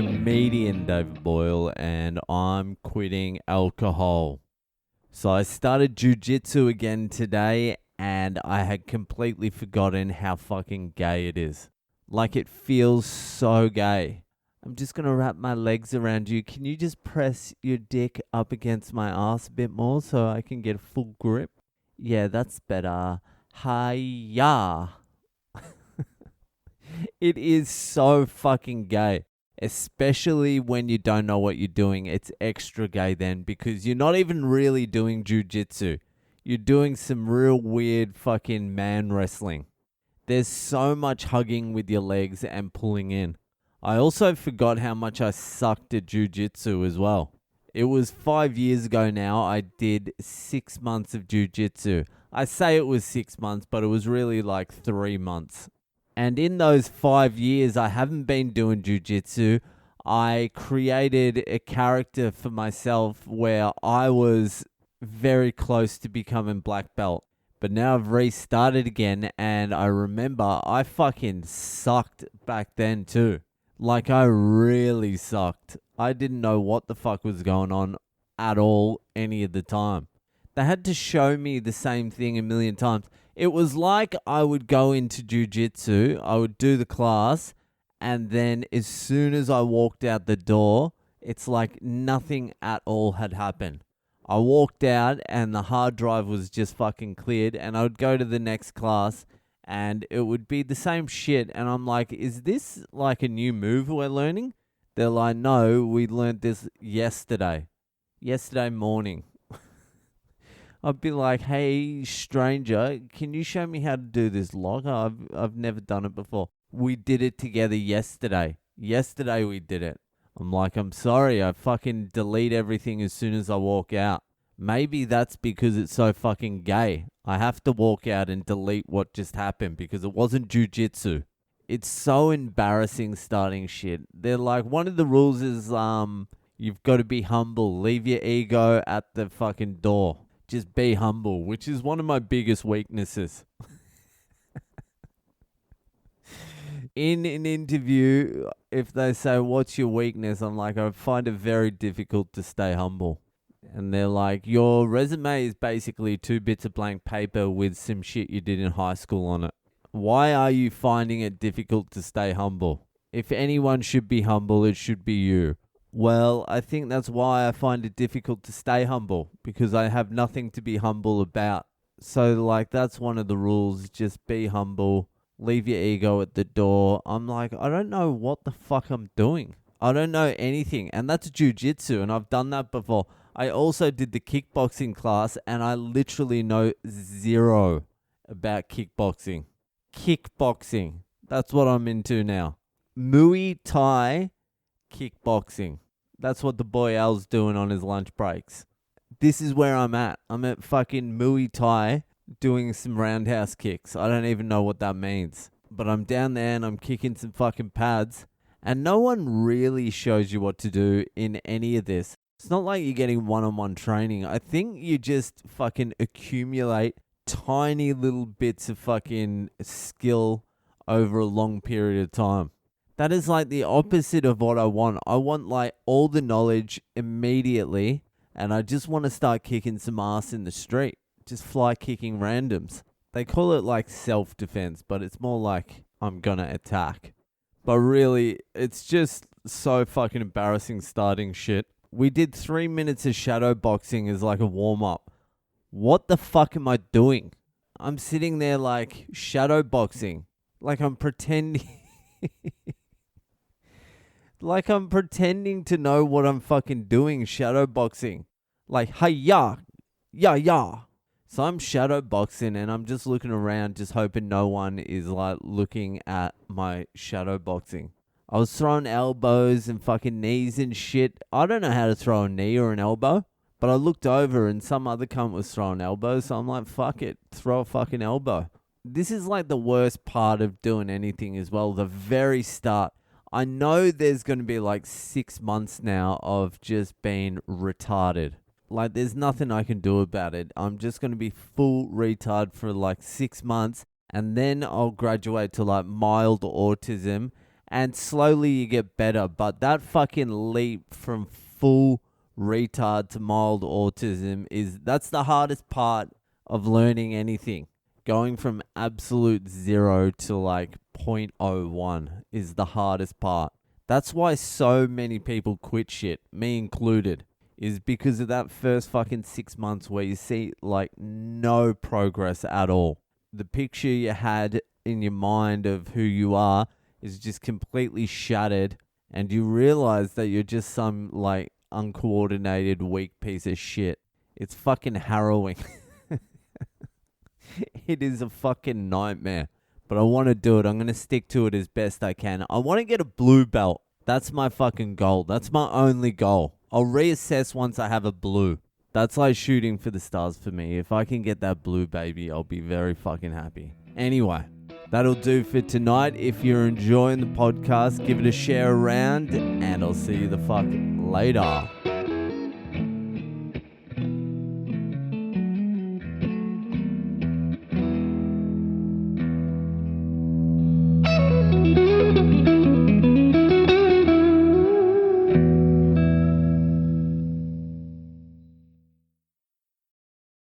comedian David Boyle, and I'm quitting alcohol. So I started jujitsu again today, and I had completely forgotten how fucking gay it is. Like, it feels so gay. I'm just going to wrap my legs around you. Can you just press your dick up against my ass a bit more so I can get a full grip? Yeah, that's better. Hi-ya. It is so fucking gay. Especially when you don't know what you're doing. It's extra gay then because you're not even really doing jujitsu. You're doing some real weird fucking man wrestling. There's so much hugging with your legs and pulling in. I also forgot how much I sucked at jujitsu as well. It was 5 years ago now. I did 6 months of jujitsu. I say it was 6 months, but it was really like 3 months. And in those 5 years, I haven't been doing jujitsu. I created a character for myself where I was very close to becoming black belt. But now I've restarted again, and I remember I fucking sucked back then too. Like, I really sucked. I didn't know what the fuck was going on at all any of the time. They had to show me the same thing a million times. It was like I would go into jujitsu, I would do the class, and then as soon as I walked out the door, it's like nothing at all had happened. I walked out and the hard drive was just fucking cleared, and I would go to the next class and it would be the same shit. And I'm like, is this like a new move we're learning? They're like, no, we learned this yesterday morning. I'd be like, hey, stranger, can you show me how to do this lock? I've never done it before. We did it together yesterday. Yesterday we did it. I'm like, I'm sorry, I fucking delete everything as soon as I walk out. Maybe that's because it's so fucking gay. I have to walk out and delete what just happened because it wasn't jujitsu. It's so embarrassing starting shit. They're like, one of the rules is you've got to be humble. Leave your ego at the fucking door. Just be humble, which is one of my biggest weaknesses. In an interview, if they say, what's your weakness? I'm like, I find it very difficult to stay humble. And they're like, your resume is basically 2 bits of blank paper with some shit you did in high school on it. Why are you finding it difficult to stay humble? If anyone should be humble, it should be you. Well, I think that's why I find it difficult to stay humble, because I have nothing to be humble about. So, like, that's one of the rules. Just be humble. Leave your ego at the door. I'm like, I don't know what the fuck I'm doing. I don't know anything. And that's jujitsu, and I've done that before. I also did the kickboxing class, and I literally know zero about kickboxing. Kickboxing. That's what I'm into now. Muay Thai kickboxing. That's what the boy Al's doing on his lunch breaks. This is where I'm at. I'm at fucking Muay Thai doing some roundhouse kicks. I don't even know what that means. But I'm down there and I'm kicking some fucking pads. And no one really shows you what to do in any of this. It's not like you're getting one-on-one training. I think you just fucking accumulate tiny little bits of fucking skill over a long period of time. That is like the opposite of what I want. I want like all the knowledge immediately, and I just want to start kicking some ass in the street. Just fly kicking randoms. They call it like self-defense, but it's more like I'm gonna attack. But really, it's just so fucking embarrassing starting shit. We did 3 minutes of shadow boxing as like a warm-up. What the fuck am I doing? I'm sitting there like shadow boxing. Like I'm pretending... Like I'm pretending to know what I'm fucking doing shadow boxing. Like, hi-ya, ya. So I'm shadow boxing and I'm just looking around, just hoping no one is like looking at my shadow boxing. I was throwing elbows and fucking knees and shit. I don't know how to throw a knee or an elbow, but I looked over and some other cunt was throwing elbows. So I'm like, fuck it, throw a fucking elbow. This is like the worst part of doing anything as well. The very start. I know there's going to be like 6 months now of just being retarded. Like, there's nothing I can do about it. I'm just going to be full retard for like 6 months, and then I'll graduate to like mild autism, And slowly you get better. But that fucking leap from full retard to mild autism that's the hardest part of learning anything. Going from absolute 0 to like 0.01 is the hardest part. That's why so many people quit shit, me included, is because of that first fucking 6 months where you see like no progress at all. The picture you had in your mind of who you are is just completely shattered, and you realize that you're just some like uncoordinated weak piece of shit. It's fucking harrowing. It is a fucking nightmare. But I want to do it. I'm going to stick to it as best I can. I want to get a blue belt. That's my fucking goal. That's my only goal. I'll reassess once I have a blue. That's like shooting for the stars for me. If I can get that blue, baby, I'll be very fucking happy. Anyway, that'll do for tonight. If you're enjoying the podcast, give it a share around, and I'll see you the fuck later.